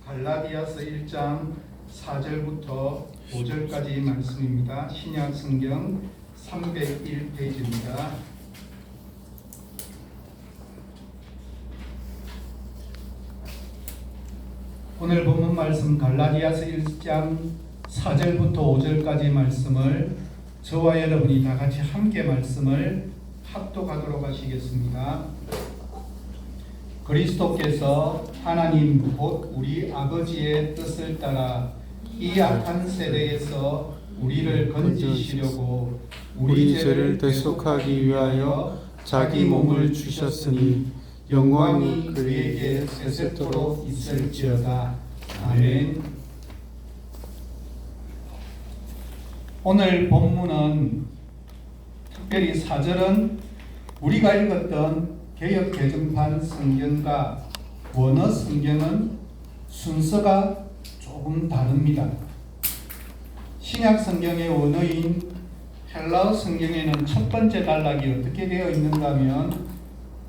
갈라디아서 1장 4절부터 5절까지 말씀입니다. 신약 성경 301페이지입니다. 오늘 본문 말씀 갈라디아서 1장 4절부터 5절까지 말씀을 저와 여러분이 다 같이 함께 말씀을 합독하도록 하시겠습니다. 그리스도께서 하나님 곧 우리 아버지의 뜻을 따라 이 악한 세대에서 우리를 건지시려고 우리 죄를 대속하기 위하여 자기 몸을 주셨으니 영광이 그에게 세세토록 있을지어다. 아멘. 오늘 본문은 특별히 4절은 우리가 읽었던 개역 개정판 성경과 원어 성경은 순서가 조금 다릅니다. 신약 성경의 원어인 헬라어 성경에는 첫 번째 단락이 어떻게 되어 있는가 하면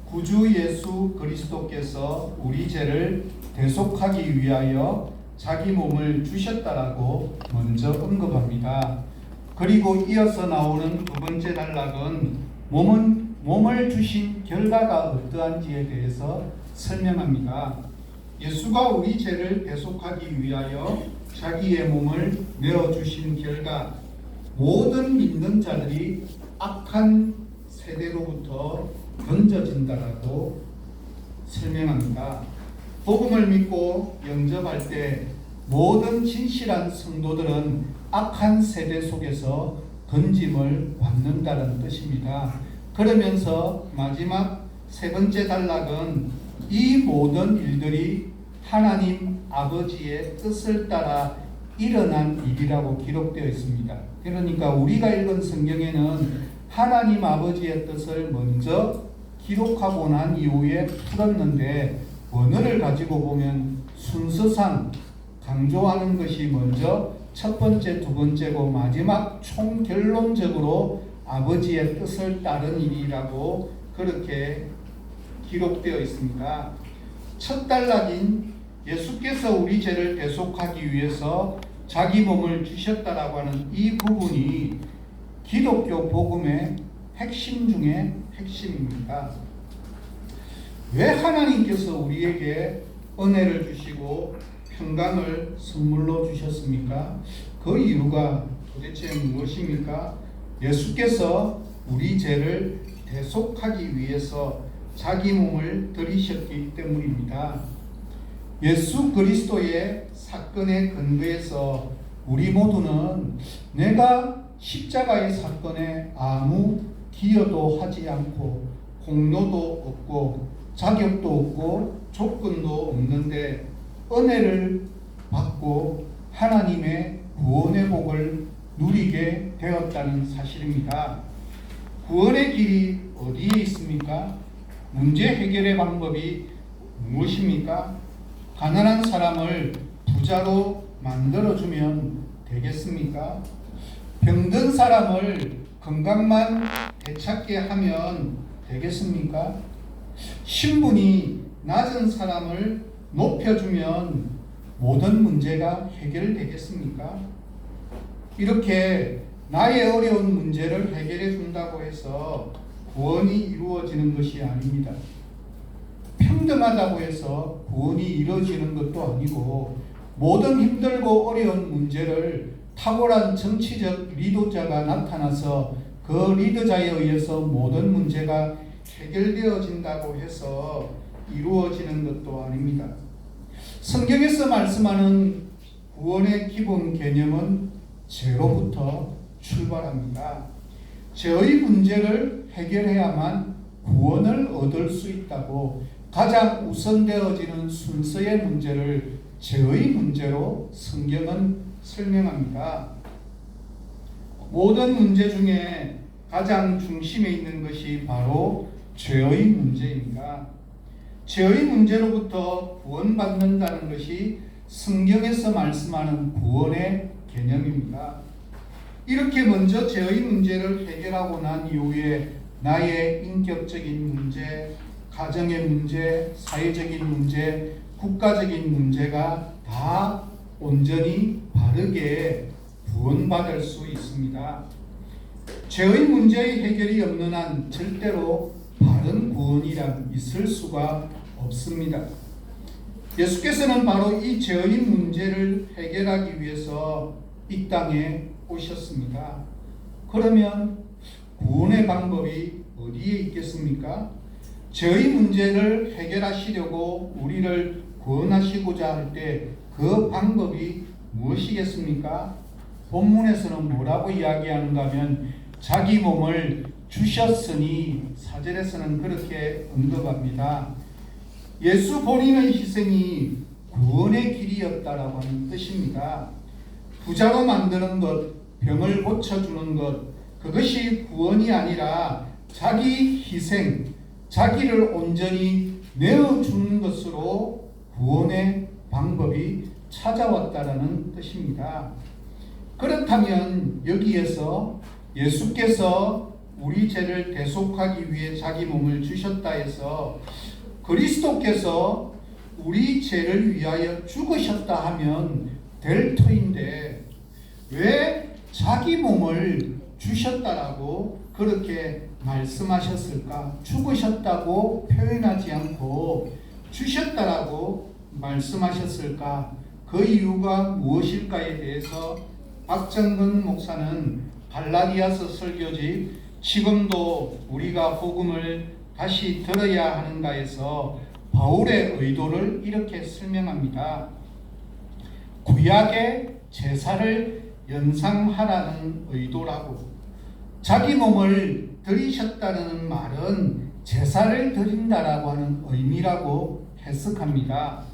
구주 예수 그리스도께서 우리 죄를 대속하기 위하여 자기 몸을 주셨다라고 먼저 언급합니다. 그리고 이어서 나오는 두 번째 단락은 몸을 주신 결과가 어떠한지에 대해서 설명합니다. 예수가 우리 죄를 대속하기 위하여 자기의 몸을 내어주신 결과 모든 믿는 자들이 악한 세대로부터 건져진다라고 설명합니다. 복음을 믿고 영접할 때 모든 진실한 성도들은 악한 세대 속에서 건짐을 받는다는 뜻입니다. 그러면서 마지막 세 번째 단락은 이 모든 일들이 하나님 아버지의 뜻을 따라 일어난 일이라고 기록되어 있습니다. 그러니까 우리가 읽은 성경에는 하나님 아버지의 뜻을 먼저 기록하고 난 이후에 풀었는데 원어를 가지고 보면 순서상 강조하는 것이 먼저 첫 번째, 두 번째고 마지막 총결론적으로 아버지의 뜻을 따른 일이라고 그렇게 기록되어 있습니다. 첫 단락인 예수께서 우리 죄를 대속하기 위해서 자기 몸을 주셨다라고 하는 이 부분이 기독교 복음의 핵심 중에 핵심입니다. 왜 하나님께서 우리에게 은혜를 주시고 평강을 선물로 주셨습니까? 그 이유가 도대체 무엇입니까? 예수께서 우리 죄를 대속하기 위해서 자기 몸을 들이셨기 때문입니다. 예수 그리스도의 사건에 근거해서 우리 모두는 내가 십자가의 사건에 아무 기여도 하지 않고 공로도 없고 자격도 없고 조건도 없는데 은혜를 받고 하나님의 구원의 복을 누리게 되었다는 사실입니다. 구원의 길이 어디에 있습니까? 문제 해결의 방법이 무엇입니까? 가난한 사람을 부자로 만들어주면 되겠습니까? 병든 사람을 건강만 되찾게 하면 되겠습니까? 신분이 낮은 사람을 높여주면 모든 문제가 해결되겠습니까? 이렇게 나의 어려운 문제를 해결해 준다고 해서 구원이 이루어지는 것이 아닙니다. 평등하다고 해서 구원이 이루어지는 것도 아니고 모든 힘들고 어려운 문제를 탁월한 정치적 리더자가 나타나서 그 리더자에 의해서 모든 문제가 해결되어진다고 해서 이루어지는 것도 아닙니다. 성경에서 말씀하는 구원의 기본 개념은 죄로부터 출발합니다. 죄의 문제를 해결해야만 구원을 얻을 수 있다고 가장 우선되어지는 순서의 문제를 죄의 문제로 성경은 설명합니다. 모든 문제 중에 가장 중심에 있는 것이 바로 죄의 문제입니다. 죄의 문제로부터 구원받는다는 것이 성경에서 말씀하는 구원의 개념입니다. 이렇게 먼저 죄의 문제를 해결하고 난 이후에 나의 인격적인 문제, 가정의 문제, 사회적인 문제, 국가적인 문제가 다 다 온전히 바르게 구원받을 수 있습니다. 죄의 문제의 해결이 없는 한 절대로 바른 구원이란 있을 수가 없습니다. 예수께서는 바로 이 죄의 문제를 해결하기 위해서 이 땅에 오셨습니다. 그러면 구원의 방법이 어디에 있겠습니까? 죄의 문제를 해결하시려고 우리를 구원하시고자 할 때 그 방법이 무엇이겠습니까? 본문에서는 뭐라고 이야기하는가 하면 자기 몸을 주셨으니, 4절에서는 그렇게 언급합니다. 예수 본인의 희생이 구원의 길이었다라고 하는 뜻입니다. 부자로 만드는 것, 병을 고쳐주는 것, 그것이 구원이 아니라 자기 희생, 자기를 온전히 내어주는 것으로 구원의 방법이 찾아왔다라는 뜻입니다. 그렇다면 여기에서 예수께서 우리 죄를 대속하기 위해 자기 몸을 주셨다 해서 그리스도께서 우리 죄를 위하여 죽으셨다 하면 될 터인데 왜 자기 몸을 주셨다라고 그렇게 말씀하셨을까? 죽으셨다고 표현하지 않고 주셨다라고 말씀하셨을까? 그 이유가 무엇일까에 대해서 박정근 목사는 갈라디아서 설교집 지금도 우리가 복음을 다시 들어야 하는가에서 바울의 의도를 이렇게 설명합니다. 구약의 제사를 연상하라는 의도라고, 자기 몸을 드리셨다는 말은 제사를 드린다라고 하는 의미라고 해석합니다.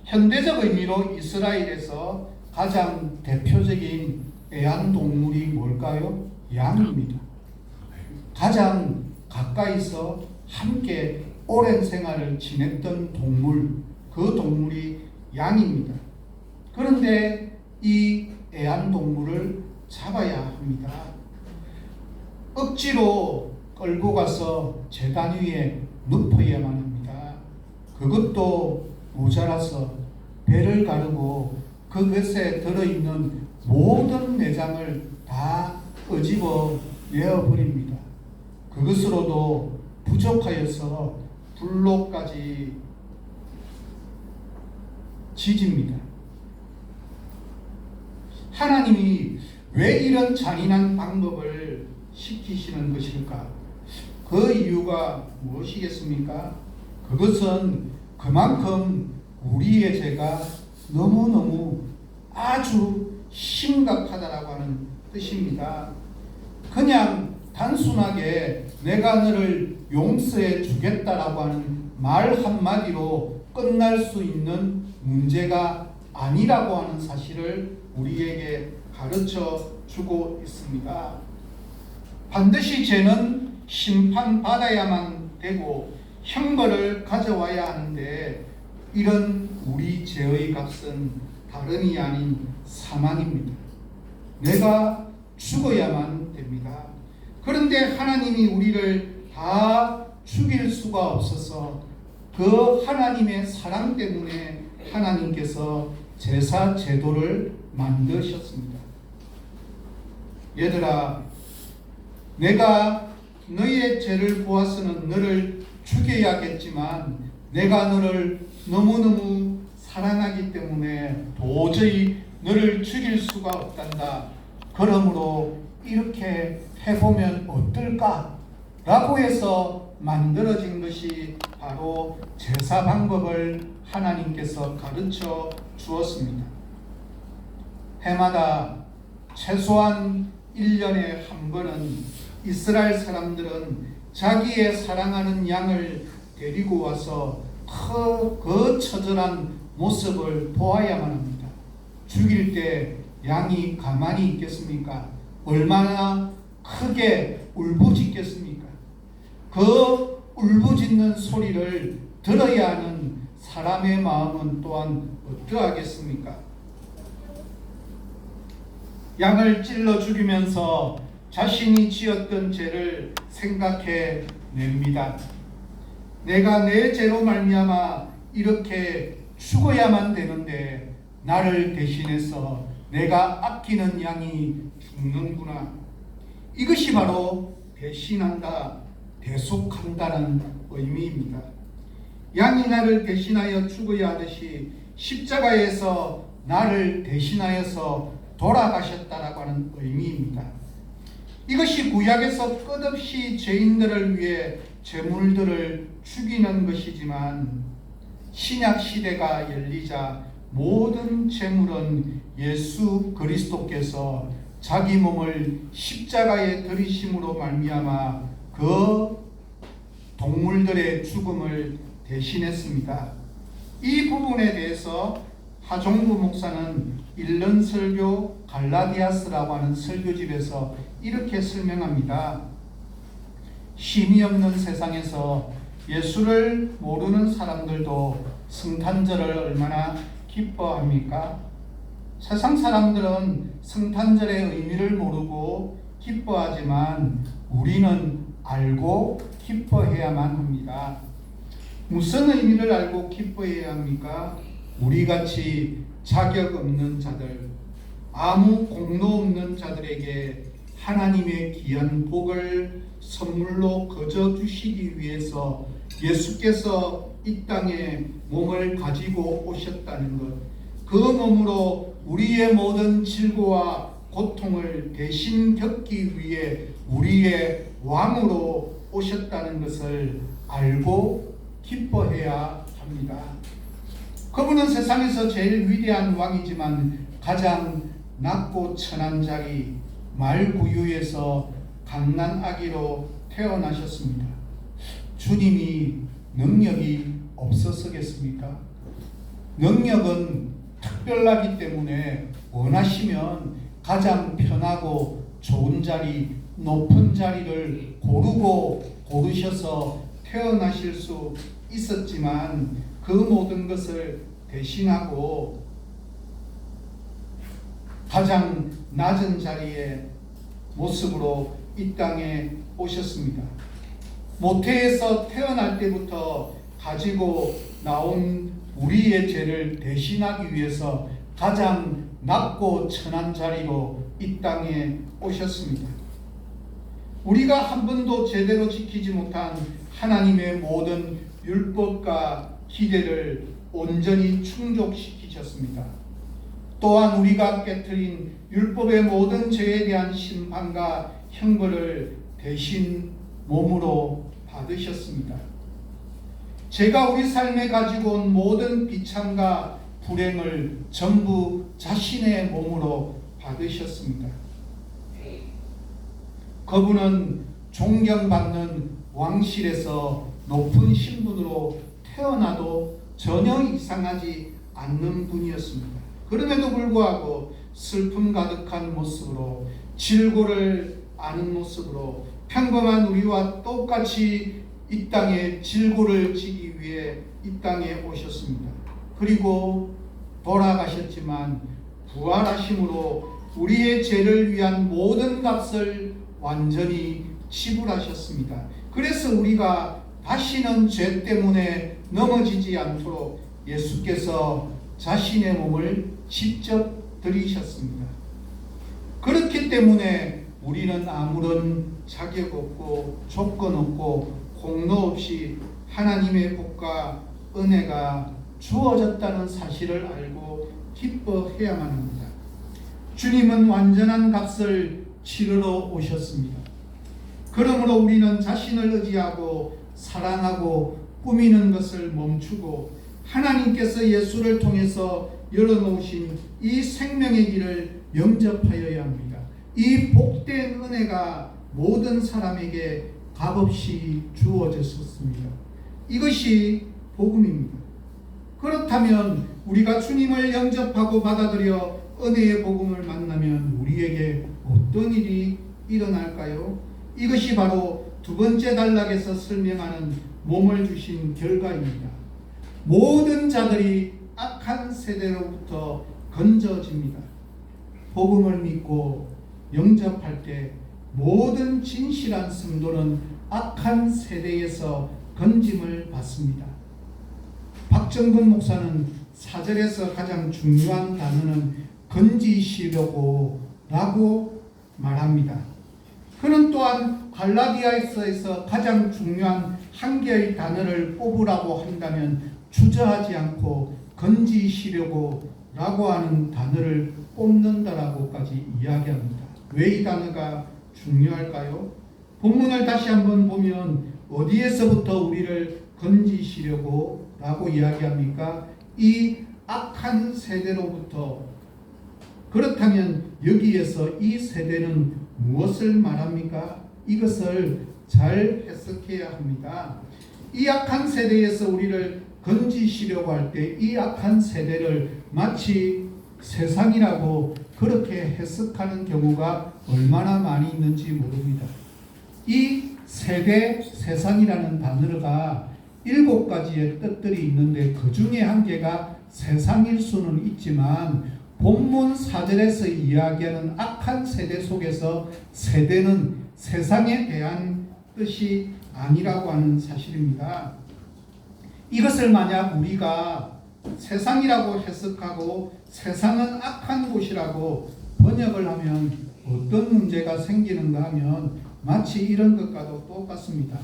현대적 의미로 이스라엘에서 가장 대표적인 애완동물이 뭘까요? 양입니다. 가장 가까이서 함께 오랜 생활을 지냈던 동물, 그 동물이 양입니다. 그런데 이 애완동물을 잡아야 합니다. 억지로 끌고 가서 제단 위에 눕혀야만 합니다. 그것도 모자라서 배를 가르고 그것에 들어있는 모든 내장을 다 끄집어 내어버립니다. 그것으로도 부족하여서 불로까지 지집니다. 하나님이 왜 이런 잔인한 방법을 시키시는 것일까? 그 이유가 무엇이겠습니까? 그것은 그만큼 우리의 죄가 너무너무 아주 심각하다라고 하는 뜻입니다. 그냥 단순하게 내가 너를 용서해 주겠다라고 하는 말 한마디로 끝날 수 있는 문제가 아니라고 하는 사실을 우리에게 가르쳐 주고 있습니다. 반드시 죄는 심판받아야만 되고 형벌을 가져와야 하는데 이런 우리 죄의 값은 다름이 아닌 사망입니다. 내가 죽어야만 됩니다. 그런데 하나님이 우리를 다 죽일 수가 없어서 그 하나님의 사랑 때문에 하나님께서 제사 제도를 만드셨습니다. 얘들아, 내가 너희의 죄를 보아서는 너를 죽여야겠지만 내가 너를 너무너무 사랑하기 때문에 도저히 너를 죽일 수가 없단다. 그러므로 이렇게 해보면 어떨까? 라고 해서 만들어진 것이 바로 제사 방법을 하나님께서 가르쳐 주었습니다. 해마다 최소한 1년에 한 번은 이스라엘 사람들은 자기의 사랑하는 양을 데리고 와서 그 처절한 모습을 보아야만 합니다. 죽일 때 양이 가만히 있겠습니까? 얼마나 크게 울부짖겠습니까? 그 울부짖는 소리를 들어야 하는 사람의 마음은 또한 어떠하겠습니까? 양을 찔러 죽이면서 자신이 지었던 죄를 생각해 냅니다. 내가 내 죄로 말미암아 이렇게 죽어야만 되는데 나를 대신해서 내가 아끼는 양이 죽는구나. 이것이 바로 배신한다, 대속한다는 의미입니다. 양이 나를 대신하여 죽어야 하듯이 십자가에서 나를 대신하여서 돌아가셨다라고 하는 의미입니다. 이것이 구약에서 끝없이 죄인들을 위해 제물들을 죽이는 것이지만 신약 시대가 열리자 모든 제물은 예수 그리스도께서 자기 몸을 십자가에 들이심으로 말미암아 그 동물들의 죽음을 대신했습니다. 이 부분에 대해서 하종구 목사는 일른 설교 갈라디아스라고 하는 설교집에서 이렇게 설명합니다. 쉼이 없는 세상에서 예수를 모르는 사람들도 성탄절을 얼마나 기뻐합니까? 세상 사람들은 성탄절의 의미를 모르고 기뻐하지만 우리는 알고 기뻐해야만 합니다. 무슨 의미를 알고 기뻐해야 합니까? 우리같이 자격 없는 자들, 아무 공로 없는 자들에게 하나님의 귀한 복을 선물로 거저 주시기 위해서 예수께서 이 땅에 몸을 가지고 오셨다는 것, 그 몸으로 우리의 모든 질고와 고통을 대신 겪기 위해 우리의 왕으로 오셨다는 것을 알고 기뻐해야 합니다. 그분은 세상에서 제일 위대한 왕이지만 가장 낮고 천한 자리 말구유에서 갓난 아기로 태어나셨습니다. 주님이 능력이 없어서겠습니까? 능력은 특별하기 때문에 원하시면 가장 편하고 좋은 자리, 높은 자리를 고르셔서 태어나실 수 있었지만 그 모든 것을 대신하고 가장 낮은 자리의 모습으로 이 땅에 오셨습니다. 모태에서 태어날 때부터 가지고 나온 우리의 죄를 대신하기 위해서 가장 낮고 천한 자리로 이 땅에 오셨습니다. 우리가 한 번도 제대로 지키지 못한 하나님의 모든 율법과 기대를 온전히 충족시키셨습니다. 또한 우리가 깨뜨린 율법의 모든 죄에 대한 심판과 형벌을 대신 몸으로 받으셨습니다. 제가 우리 삶에 가지고 온 모든 비참과 불행을 전부 자신의 몸으로 받으셨습니다. 그분은 존경받는 왕실에서 높은 신분으로 태어나도 전혀 이상하지 않는 분이었습니다. 그럼에도 불구하고 슬픔 가득한 모습으로, 질고를 아는 모습으로 평범한 우리와 똑같이 이 땅에 질고를 지기 위해 이 땅에 오셨습니다. 그리고 돌아가셨지만 부활하심으로 우리의 죄를 위한 모든 값을 완전히 지불하셨습니다. 그래서 우리가 다시는 죄 때문에 넘어지지 않도록 예수께서 자신의 몸을 직접 들이셨습니다. 그렇기 때문에 우리는 아무런 자격 없고 조건 없고 공로 없이 하나님의 복과 은혜가 주어졌다는 사실을 알고 기뻐해야만 합니다. 주님은 완전한 값을 치르러 오셨습니다. 그러므로 우리는 자신을 의지하고 사랑하고 꾸미는 것을 멈추고 하나님께서 예수를 통해서 열어놓으신 이 생명의 길을 영접하여야 합니다. 이 복된 은혜가 모든 사람에게 값없이 주어졌습니다. 이것이 복음입니다. 그렇다면 우리가 주님을 영접하고 받아들여 은혜의 복음을 만나면 우리에게 어떤 일이 일어날까요? 이것이 바로 두 번째 단락에서 설명하는 몸을 주신 결과입니다. 모든 자들이 악한 세대로부터 건져집니다. 복음을 믿고 영접할 때 모든 진실한 성도는 악한 세대에서 건짐을 받습니다. 박정근 목사는 4절에서 가장 중요한 단어는 건지시려고 라고 말합니다. 그는 또한 갈라디아서에서 가장 중요한 한 개의 단어를 뽑으라고 한다면 주저하지 않고 건지시려고 라고 하는 단어를 뽑는다라고까지 이야기합니다. 왜 이 단어가 중요할까요? 본문을 다시 한번 보면 어디에서부터 우리를 건지시려고 라고 이야기합니까? 이 악한 세대로부터. 그렇다면 여기에서 이 세대는 무엇을 말합니까? 이것을 잘 해석해야 합니다. 이 악한 세대에서 우리를 건지시려고 할 때 이 악한 세대를 마치 세상이라고 그렇게 해석하는 경우가 얼마나 많이 있는지 모릅니다. 이 세대, 세상이라는 단어가 7가지의 뜻들이 있는데 그 중에 한 개가 세상일 수는 있지만 본문 4절에서 이야기하는 악한 세대 속에서 세대는 세상에 대한 뜻이 아니라고 하는 사실입니다. 이것을 만약 우리가 세상이라고 해석하고 세상은 악한 곳이라고 번역을 하면 어떤 문제가 생기는가 하면 마치 이런 것과도 똑같습니다.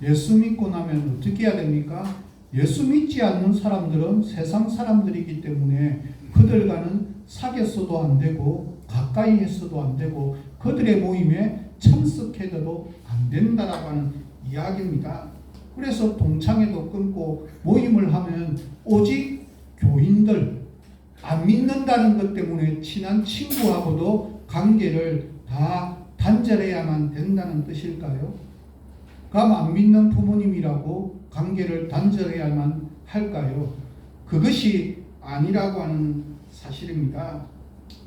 예수 믿고 나면 어떻게 해야 됩니까? 예수 믿지 않는 사람들은 세상 사람들이기 때문에 그들과는 사귀어서도 안 되고 가까이 해서도 안 되고 그들의 모임에 참석해도 안 된다라고 하는 이야기입니다. 그래서 동창회도 끊고 모임을 하면 오직 교인들, 안 믿는다는 것 때문에 친한 친구하고도 관계를 다 단절해야만 된다는 뜻일까요? 그럼 안 믿는 부모님이라고 관계를 단절해야만 할까요? 그것이 아니라고 하는 사실입니다.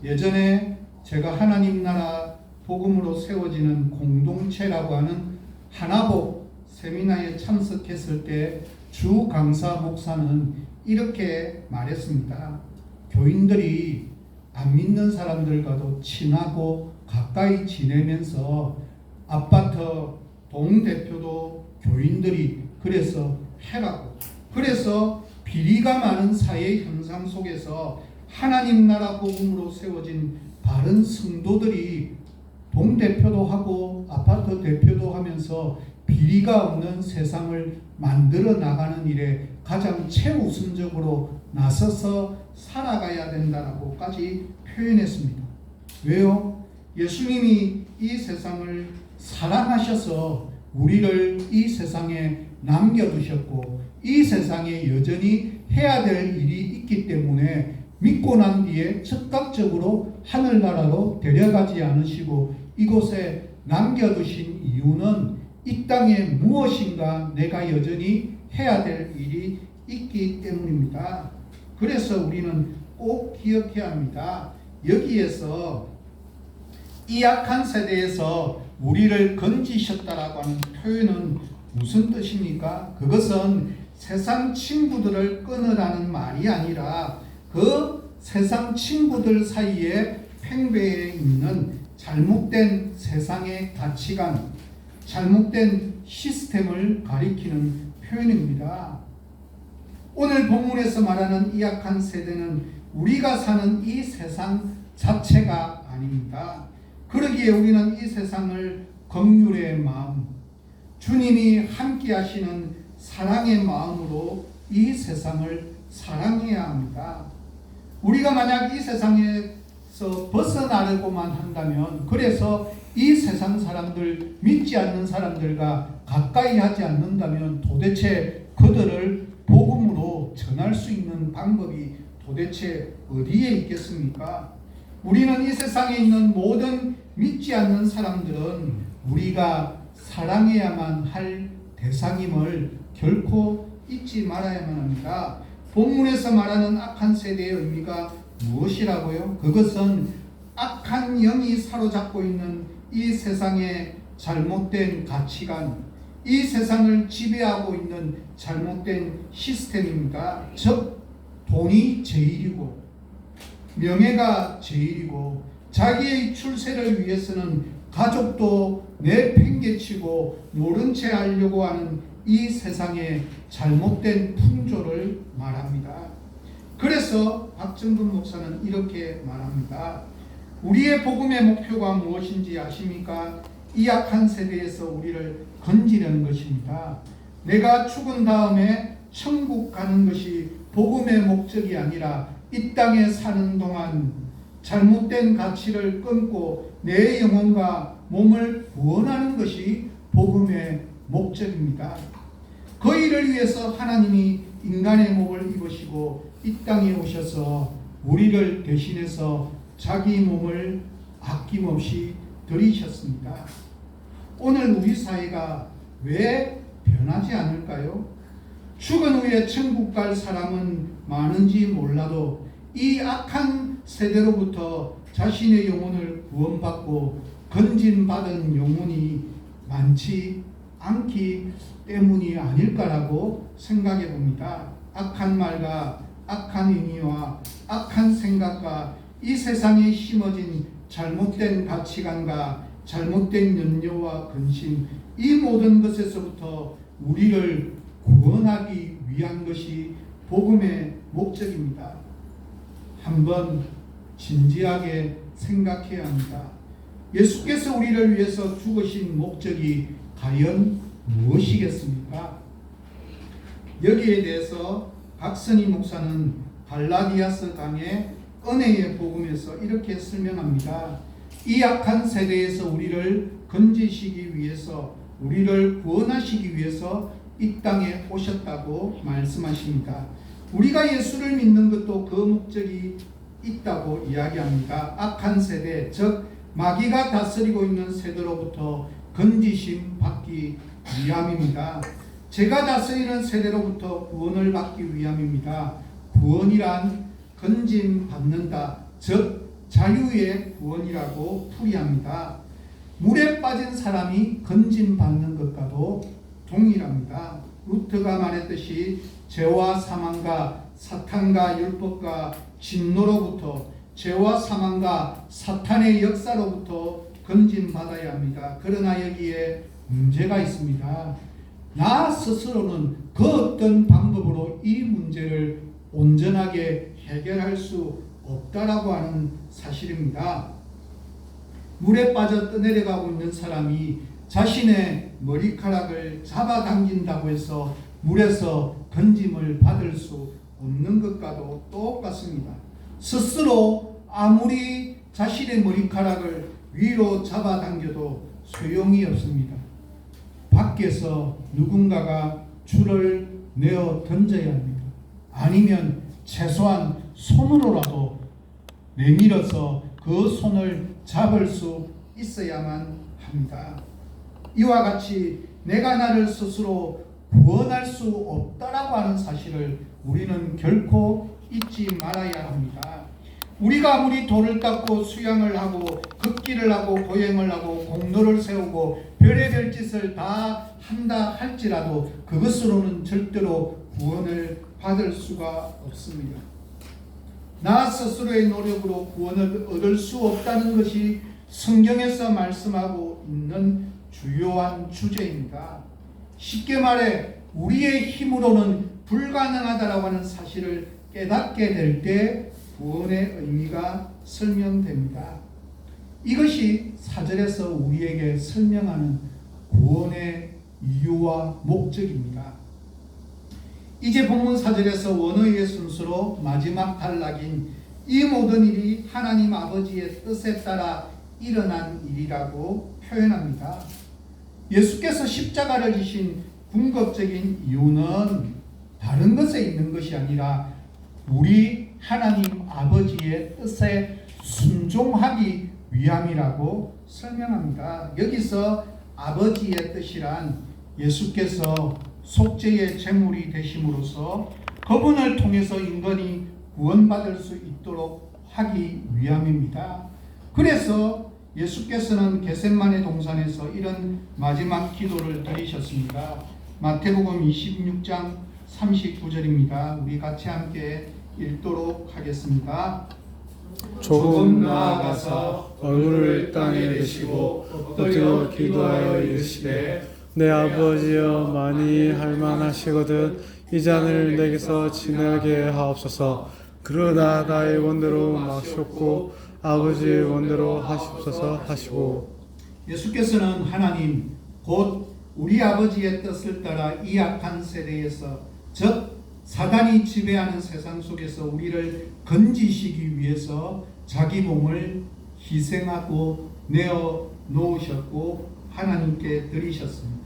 예전에 제가 하나님 나라 복음으로 세워지는 공동체라고 하는 하나복 세미나에 참석했을 때 주 강사 목사는 이렇게 말했습니다. 교인들이 안 믿는 사람들과도 친하고 가까이 지내면서 아파트 동대표도 교인들이 그래서 해라고. 그래서 비리가 많은 사회 현상 속에서 하나님 나라 복음으로 세워진 바른 성도들이 동대표도 하고 아파트 대표도 하면서 비리가 없는 세상을 만들어 나가는 일에 가장 최우선적으로 나서서 살아가야 된다라고까지 표현했습니다. 왜요? 예수님이 이 세상을 사랑하셔서 우리를 이 세상에 남겨두셨고 이 세상에 여전히 해야 될 일이 있기 때문에 믿고 난 뒤에 즉각적으로 하늘나라로 데려가지 않으시고 이곳에 남겨두신 이유는 이 땅에 무엇인가 내가 여전히 해야 될 일이 있기 때문입니다. 그래서 우리는 꼭 기억해야 합니다. 여기에서 이 악한 세대에서 우리를 건지셨다라고 하는 표현은 무슨 뜻입니까? 그것은 세상 친구들을 끊으라는 말이 아니라 그 세상 친구들 사이에 팽배해 있는 잘못된 세상의 가치관, 잘못된 시스템을 가리키는 표현입니다. 오늘 본문에서 말하는 이 악한 세대는 우리가 사는 이 세상 자체가 아닙니다. 그러기에 우리는 이 세상을 긍휼의 마음, 주님이 함께 하시는 사랑의 마음으로 이 세상을 사랑해야 합니다. 우리가 만약 이 세상에서 벗어나려고만 한다면, 그래서 이 세상 사람들, 믿지 않는 사람들과 가까이 하지 않는다면 도대체 그들을 복음으로 전할 수 있는 방법이 도대체 어디에 있겠습니까? 우리는 이 세상에 있는 모든 믿지 않는 사람들은 우리가 사랑해야만 할 대상임을 결코 잊지 말아야만 합니다. 본문에서 말하는 악한 세대의 의미가 무엇이라고요? 그것은 악한 영이 사로잡고 있는 이 세상의 잘못된 가치관, 이 세상을 지배하고 있는 잘못된 시스템입니다. 즉 돈이 제일이고 명예가 제일이고 자기의 출세를 위해서는 가족도 내팽개치고 모른 채 하려고 하는 이 세상의 잘못된 풍조를 말합니다. 그래서 박정근 목사는 이렇게 말합니다. 우리의 복음의 목표가 무엇인지 아십니까? 이 악한 세대에서 우리를 건지려는 것입니다. 내가 죽은 다음에 천국 가는 것이 복음의 목적이 아니라 이 땅에 사는 동안 잘못된 가치를 끊고 내 영혼과 몸을 구원하는 것이 복음의 목적입니다. 그 일을 위해서 하나님이 인간의 몸을 입으시고 이 땅에 오셔서 우리를 대신해서 자기 몸을 아낌없이 드리셨습니다. 오늘 우리 사회가 왜 변하지 않을까요? 죽은 후에 천국 갈 사람은 많은지 몰라도 이 악한 세대로부터 자신의 영혼을 구원받고 건진받은 영혼이 많지 않기 때문이 아닐까라고 생각해 봅니다. 악한 말과 악한 행위와 악한 생각과 이 세상에 심어진 잘못된 가치관과 잘못된 염려와 근심, 이 모든 것에서부터 우리를 구원하기 위한 것이 복음의 목적입니다. 한번 진지하게 생각해야 합니다. 예수께서 우리를 위해서 죽으신 목적이 과연 무엇이겠습니까? 여기에 대해서 박선희 목사는 갈라디아서 강의 은혜의 복음에서 이렇게 설명합니다. 이 악한 세대에서 우리를 건지시기 위해서, 우리를 구원하시기 위해서 이 땅에 오셨다고 말씀하십니다. 우리가 예수를 믿는 것도 그 목적이 있다고 이야기합니다. 악한 세대, 즉 마귀가 다스리고 있는 세대로부터 건지심 받기 위함입니다. 제가 다스리는 세대로부터 구원을 받기 위함입니다. 구원이란 건짐 받는다, 즉 자유의 구원이라고 풀이합니다. 물에 빠진 사람이 건짐 받는 것과도 동일합니다. 루트가 말했듯이 죄와 사망과 사탄과 율법과 진노로부터, 죄와 사망과 사탄의 역사로부터 건짐받아야 합니다. 그러나 여기에 문제가 있습니다. 나 스스로는 그 어떤 방법으로 이 문제를 온전하게 해결할 수 없다라고 하는 사실입니다. 물에 빠져 떠내려가고 있는 사람이 자신의 머리카락을 잡아당긴다고 해서 물에서 건짐을 받을 수 없는 것과도 똑같습니다. 스스로 아무리 자신의 머리카락을 위로 잡아당겨도 소용이 없습니다. 밖에서 누군가가 줄을 내어 던져야 합니다. 아니면 최소한 손으로라도 내밀어서 그 손을 잡을 수 있어야만 합니다. 이와 같이 내가 나를 스스로 구원할 수 없다라고 하는 사실을 우리는 결코 잊지 말아야 합니다. 우리가 아무리 돌을 닦고 수양을 하고 걷기를 하고 고행을 하고 공로를 세우고 별의별 짓을 다 한다 할지라도 그것으로는 절대로 구원을 받을 수가 없습니다. 나 스스로의 노력으로 구원을 얻을 수 없다는 것이 성경에서 말씀하고 있는 주요한 주제입니다. 쉽게 말해 우리의 힘으로는 불가능하다라고 하는 사실을 깨닫게 될 때 구원의 의미가 설명됩니다. 이것이 4절에서 우리에게 설명하는 구원의 이유와 목적입니다. 이제 본문 4절에서 원어의 순서로 마지막 단락인 이 모든 일이 하나님 아버지의 뜻에 따라 일어난 일이라고 표현합니다. 예수께서 십자가를 지신 궁극적인 이유는 다른 것에 있는 것이 아니라 우리 하나님 아버지의 뜻에 순종하기 위함이라고 설명합니다. 여기서 아버지의 뜻이란 예수께서 속죄의 제물이 되심으로써 그분을 통해서 인간이 구원받을 수 있도록 하기 위함입니다. 그래서 예수께서는 겟세마네 동산에서 이런 마지막 기도를 드리셨습니다. 마태복음 26장 39절입니다. 우리 같이 함께 읽도록 하겠습니다. 조금 나아가서 얼굴을 땅에 대시고 엎드려 기도하여 이르시되 내 아버지여 만일 할만하시거든 이 잔을 내게서 지나게 하옵소서. 그러나 나의 원대로 마시옵고 아버지의 원대로 하시옵소서 하시고 예수께서는 하나님 곧 우리 아버지의 뜻을 따라 이 악한 세대에서 즉 사단이 지배하는 세상 속에서 우리를 건지시기 위해서 자기 몸을 희생하고 내어 놓으셨고 하나님께 드리셨습니다.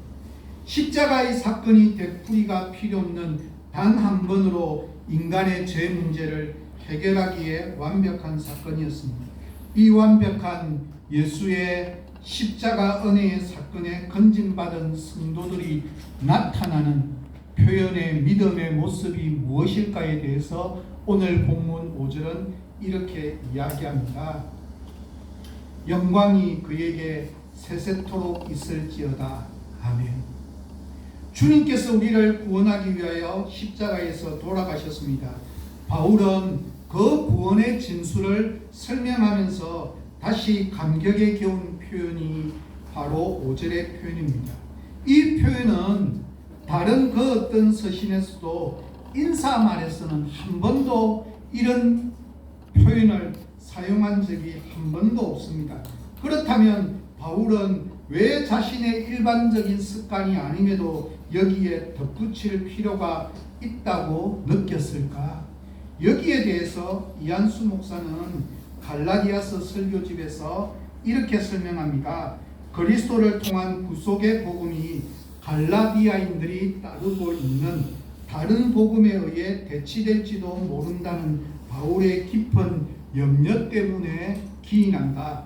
십자가의 사건이 되풀이가 필요 없는 단 한 번으로 인간의 죄 문제를 해결하기에 완벽한 사건이었습니다. 이 완벽한 예수의 십자가 은혜의 사건에 건진받은 성도들이 나타나는 표현의 믿음의 모습이 무엇일까에 대해서 오늘 본문 5절은 이렇게 이야기합니다. 영광이 그에게 세세토록 있을지어다. 아멘. 주님께서 우리를 구원하기 위하여 십자가에서 돌아가셨습니다. 바울은 그 구원의 진수를 설명하면서 다시 감격에 겨운 표현이 바로 5절의 표현입니다. 이 표현은 다른 그 어떤 서신에서도 인사말에서는 한 번도 이런 표현을 사용한 적이 한 번도 없습니다. 그렇다면 바울은 왜 자신의 일반적인 습관이 아님에도 여기에 덧붙일 필요가 있다고 느꼈을까? 여기에 대해서 이한수 목사는 갈라디아서 설교집에서 이렇게 설명합니다. 그리스도를 통한 구속의 복음이 갈라디아인들이 따르고 있는 다른 복음에 의해 대치될지도 모른다는 바울의 깊은 염려 때문에 기인한다.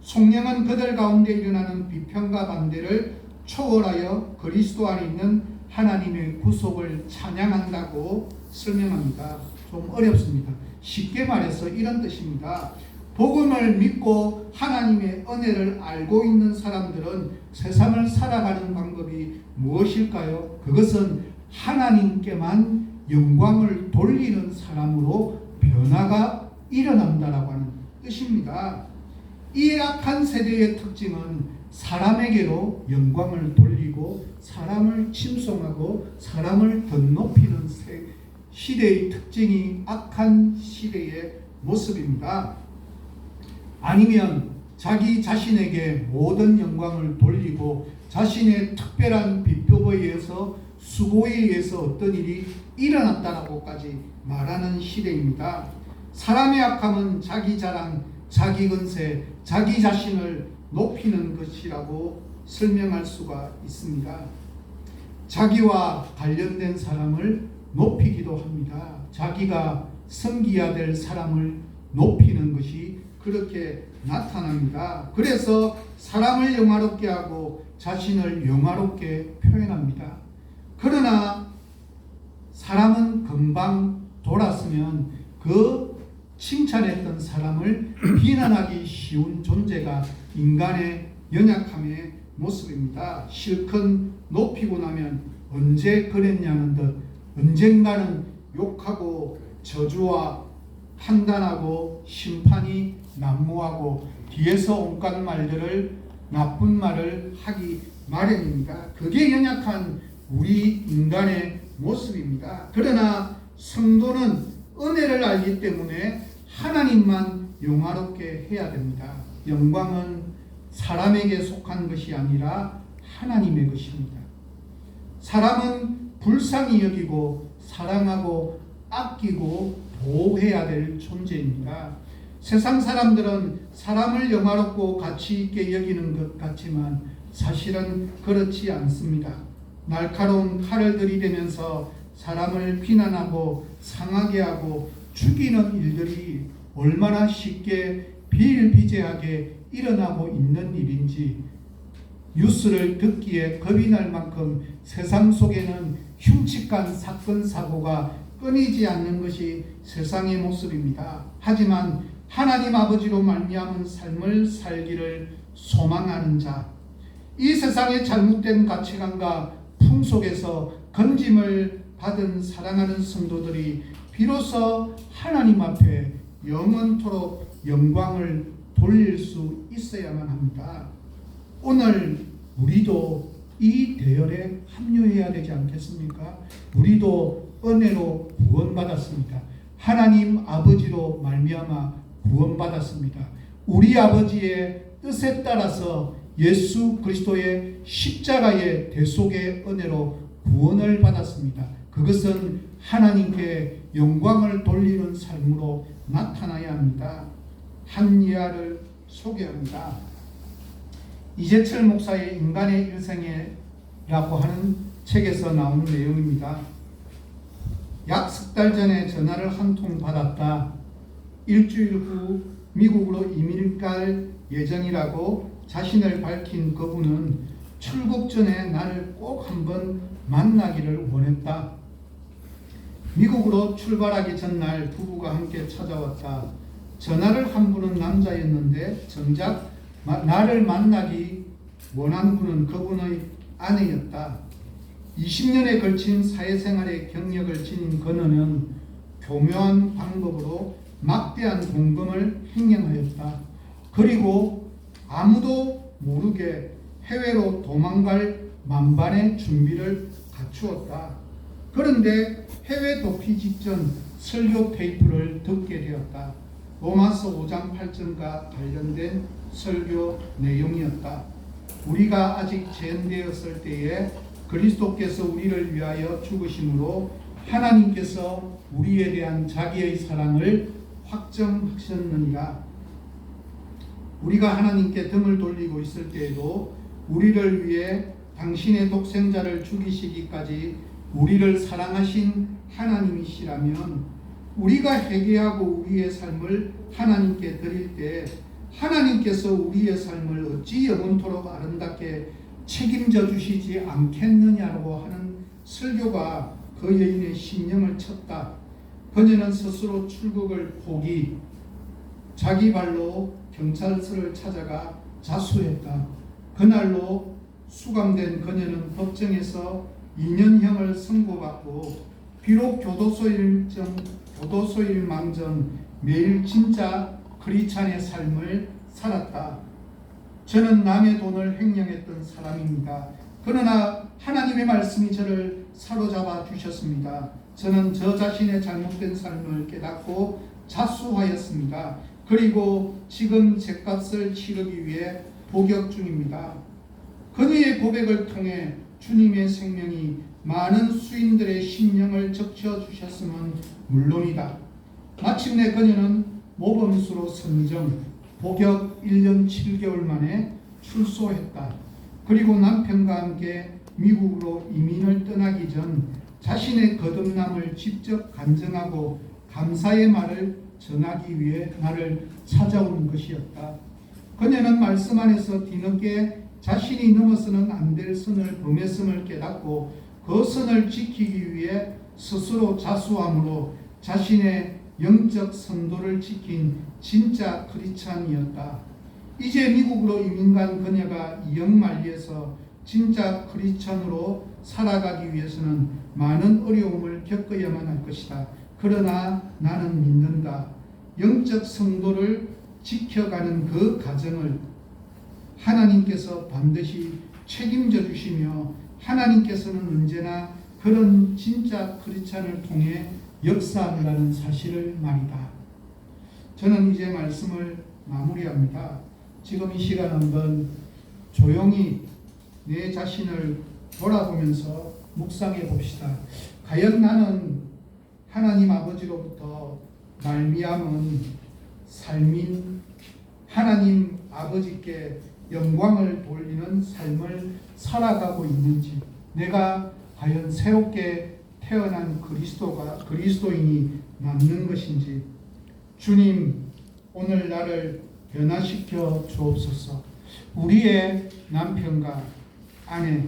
성령은 그들 가운데 일어나는 비평과 반대를 초월하여 그리스도 안에 있는 하나님의 구속을 찬양한다고 설명합니다. 좀 어렵습니다. 쉽게 말해서 이런 뜻입니다. 복음을 믿고 하나님의 은혜를 알고 있는 사람들은 세상을 살아가는 방법이 무엇일까요? 그것은 하나님께만 영광을 돌리는 사람으로 변화가 일어난다라고 하는 뜻입니다. 이 악한 세대의 특징은 사람에게로 영광을 돌리고 사람을 침송하고 사람을 덧높이는 시대의 특징이 악한 시대의 모습입니다. 아니면 자기 자신에게 모든 영광을 돌리고 자신의 특별한 비법에 의해서 수고에 의해서 어떤 일이 일어났다라고까지 말하는 시대입니다. 사람의 악함은 자기 자랑, 자기 근세, 자기 자신을 높이는 것이라고 설명할 수가 있습니다. 자기와 관련된 사람을 높이기도 합니다. 자기가 섬기어야 될 사람을 높이는 것이 그렇게 나타납니다. 그래서 사람을 영화롭게 하고 자신을 영화롭게 표현합니다. 그러나 사람은 금방 돌았으면 그 칭찬했던 사람을 비난하기 쉬운 존재가 인간의 연약함의 모습입니다. 실컷 높이고 나면 언제 그랬냐는 듯 언젠가는 욕하고 저주와 판단하고 심판이 난무하고 뒤에서 온갖 말들을 나쁜 말을 하기 마련입니다. 그게 연약한 우리 인간의 모습입니다. 그러나 성도는 은혜를 알기 때문에 하나님만 영화롭게 해야 됩니다. 영광은 사람에게 속한 것이 아니라 하나님의 것입니다. 사람은 불쌍히 여기고 사랑하고 아끼고 보호해야 될 존재입니다. 세상 사람들은 사람을 영화롭고 가치 있게 여기는 것 같지만 사실은 그렇지 않습니다. 날카로운 칼을 들이대면서 사람을 비난하고 상하게 하고 죽이는 일들이 얼마나 쉽게 비일비재하게 일어나고 있는 일인지 뉴스를 듣기에 겁이 날 만큼 세상 속에는 흉측한 사건 사고가 끊이지 않는 것이 세상의 모습입니다. 하지만 하나님 아버지로 말미암은 삶을 살기를 소망하는 자, 이 세상의 잘못된 가치관과 풍속에서 건짐을 받은 사랑하는 성도들이 비로소 하나님 앞에 영원토록 영광을 돌릴 수 있어야만 합니다. 오늘 우리도 이 대열에 합류해야 되지 않겠습니까? 우리도 은혜로 구원받았습니다. 하나님 아버지로 말미암아 구원받았습니다. 우리 아버지의 뜻에 따라서 예수 그리스도의 십자가의 대속의 은혜로 구원을 받았습니다. 그것은 하나님께 영광을 돌리는 삶으로 나타나야 합니다. 한 예화를 소개합니다. 이재철 목사의 인간의 일생애라고 하는 책에서 나오는 내용입니다. 약 석 달 전에 전화를 한 통 받았다. 일주일 후 미국으로 이민을 갈 예정이라고 자신을 밝힌 그분은 출국 전에 나를 꼭 한번 만나기를 원했다. 미국으로 출발하기 전날 부부가 함께 찾아왔다. 전화를 한 분은 남자였는데 정작 나를 만나기 원한 분은 그분의 아내였다. 20년에 걸친 사회생활의 경력을 지닌 그녀는 교묘한 방법으로 막대한 공금을 횡령하였다. 그리고 아무도 모르게 해외로 도망갈 만반의 준비를 갖추었다. 그런데 해외 도피 직전 설교 테이프를 듣게 되었다. 로마서 5장 8절과 관련된 설교 내용이었다. 우리가 아직 죄인되었을 때에 그리스도께서 우리를 위하여 죽으심으로 하나님께서 우리에 대한 자기의 사랑을 확정하셨느니라. 우리가 하나님께 등을 돌리고 있을 때에도 우리를 위해 당신의 독생자를 죽이시기까지 우리를 사랑하신 하나님이시라면 우리가 회개하고 우리의 삶을 하나님께 드릴 때 하나님께서 우리의 삶을 어찌 영원토록 아름답게 책임져 주시지 않겠느냐고 하는 설교가 그 여인의 심령을 쳤다. 그녀는 스스로 출국을 포기, 자기 발로 경찰서를 찾아가 자수했다. 그날로 수감된 그녀는 법정에서 2년형을 선고받고 비록 교도소일 망정 매일 진짜 크리스찬의 삶을 살았다. 저는 남의 돈을 횡령했던 사람입니다. 그러나 하나님의 말씀이 저를 사로잡아 주셨습니다. 저는 저 자신의 잘못된 삶을 깨닫고 자수하였습니다. 그리고 지금 죗값을 치르기 위해 복역 중입니다. 그녀의 고백을 통해 주님의 생명이 많은 수인들의 심령을 적셔주셨으면 물론이다. 마침내 그녀는 모범수로 선정, 복역 1년 7개월 만에 출소했다. 그리고 남편과 함께 미국으로 이민을 떠나기 전 자신의 거듭남을 직접 간증하고 감사의 말을 전하기 위해 나를 찾아오는 것이었다. 그녀는 말씀 안에서 뒤늦게 자신이 넘어서는 안 될 선을 범했음을 깨닫고 그 선을 지키기 위해 스스로 자수함으로 자신의 영적 선도를 지킨 진짜 크리스찬이었다. 이제 미국으로 이민 간 그녀가 이역만리에서 진짜 크리스찬으로 살아가기 위해서는 많은 어려움을 겪어야만 할 것이다. 그러나 나는 믿는다. 영적 성도를 지켜가는 그 과정을 하나님께서 반드시 책임져 주시며 하나님께서는 언제나 그런 진짜 크리스찬을 통해 역사한다는 사실을 말이다. 저는 이제 말씀을 마무리합니다. 지금 이 시간 한번 조용히 내 자신을 돌아보면서 묵상해 봅시다. 과연 나는 하나님 아버지로부터 말미암은 삶인 하나님 아버지께 영광을 돌리는 삶을 살아가고 있는지, 내가 과연 새롭게 태어난 그리스도인이 맞는 것인지, 주님 오늘 나를 변화시켜 주옵소서. 우리의 남편과 아내,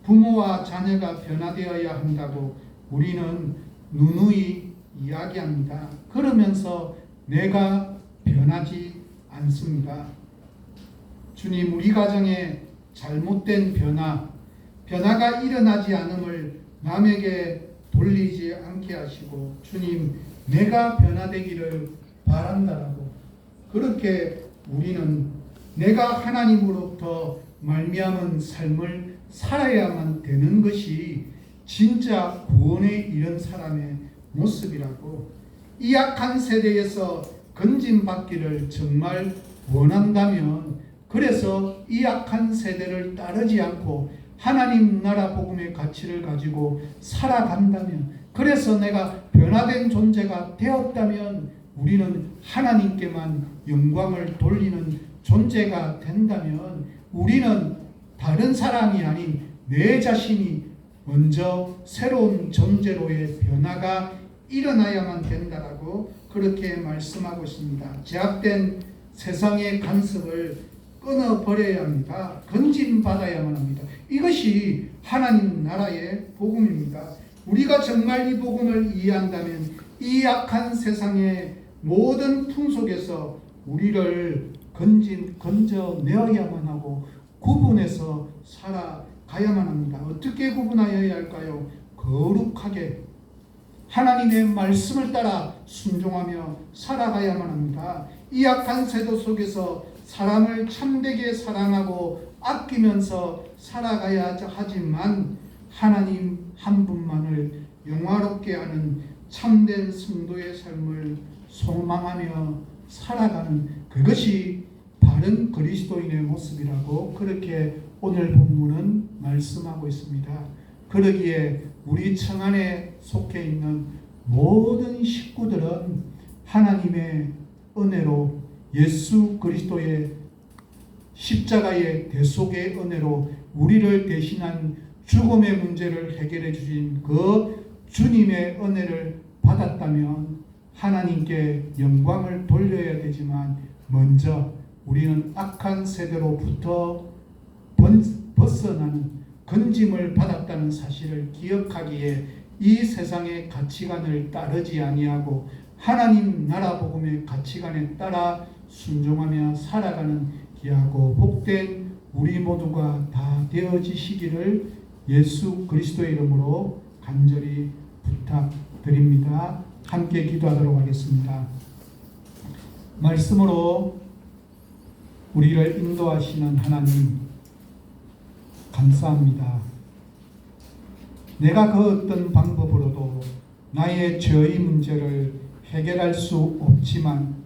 부모와 자녀가 변화되어야 한다고 우리는 누누이 이야기합니다. 그러면서 내가 변하지 않습니다. 주님, 우리 가정에 잘못된 변화가 일어나지 않음을 남에게 돌리지 않게 하시고, 주님, 내가 변화되기를 바란다라고, 그렇게 우리는 내가 하나님으로부터 말미암은 삶을 살아야만 되는 것이 진짜 구원에 이른 사람의 모습이라고, 이 악한 세대에서 건진받기를 정말 원한다면, 그래서 이 악한 세대를 따르지 않고 하나님 나라 복음의 가치를 가지고 살아간다면, 그래서 내가 변화된 존재가 되었다면, 우리는 하나님께만 영광을 돌리는 존재가 된다면, 우리는 다른 사람이 아닌 내 자신이 먼저 새로운 존재로의 변화가 일어나야만 된다라고 그렇게 말씀하고 있습니다. 제약된 세상의 간섭을 끊어버려야 합니다. 건진받아야만 합니다. 이것이 하나님 나라의 복음입니다. 우리가 정말 이 복음을 이해한다면 이 악한 세상의 모든 풍속에서 우리를 건져내어야만 하고 구분해서 살아가야만 합니다. 어떻게 구분하여야 할까요? 거룩하게 하나님의 말씀을 따라 순종하며 살아가야만 합니다. 이 악한 세대 속에서 사람을 참되게 사랑하고 아끼면서 살아가야 하지만, 하나님 한 분만을 영화롭게 하는 참된 성도의 삶을 소망하며 살아가는, 그것이 바른 그리스도인의 모습이라고 그렇게 오늘 본문은 말씀하고 있습니다. 그러기에 우리 청안에 속해 있는 모든 식구들은 하나님의 은혜로, 예수 그리스도의 십자가의 대속의 은혜로 우리를 대신한 죽음의 문제를 해결해 주신 그 주님의 은혜를 받았다면 하나님께 영광을 돌려야 되지만, 먼저 우리는 악한 세대로부터 벗어나는 건짐을 받았다는 사실을 기억하기에 이 세상의 가치관을 따르지 아니하고 하나님 나라 복음의 가치관에 따라 순종하며 살아가는 귀하고 복된 우리 모두가 다 되어지시기를 예수 그리스도의 이름으로 간절히 부탁드립니다. 함께 기도하도록 하겠습니다. 말씀으로 우리를 인도하시는 하나님, 감사합니다. 내가 그 어떤 방법으로도 나의 죄의 문제를 해결할 수 없지만,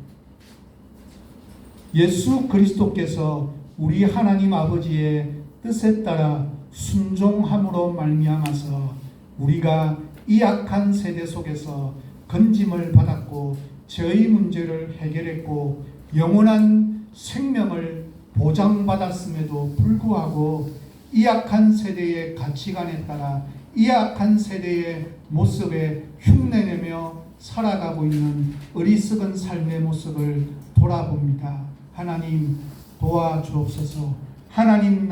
예수 그리스도께서 우리 하나님 아버지의 뜻에 따라 순종함으로 말미암아서 우리가 이 악한 세대 속에서 건짐을 받았고 죄의 문제를 해결했고 영원한 생명을 보장받았음에도 불구하고 이 악한 세대의 가치관에 따라 이 악한 세대의 모습에 흉내내며 살아가고 있는 어리석은 삶의 모습을 돌아봅니다. 하나님 도와주옵소서. 하나님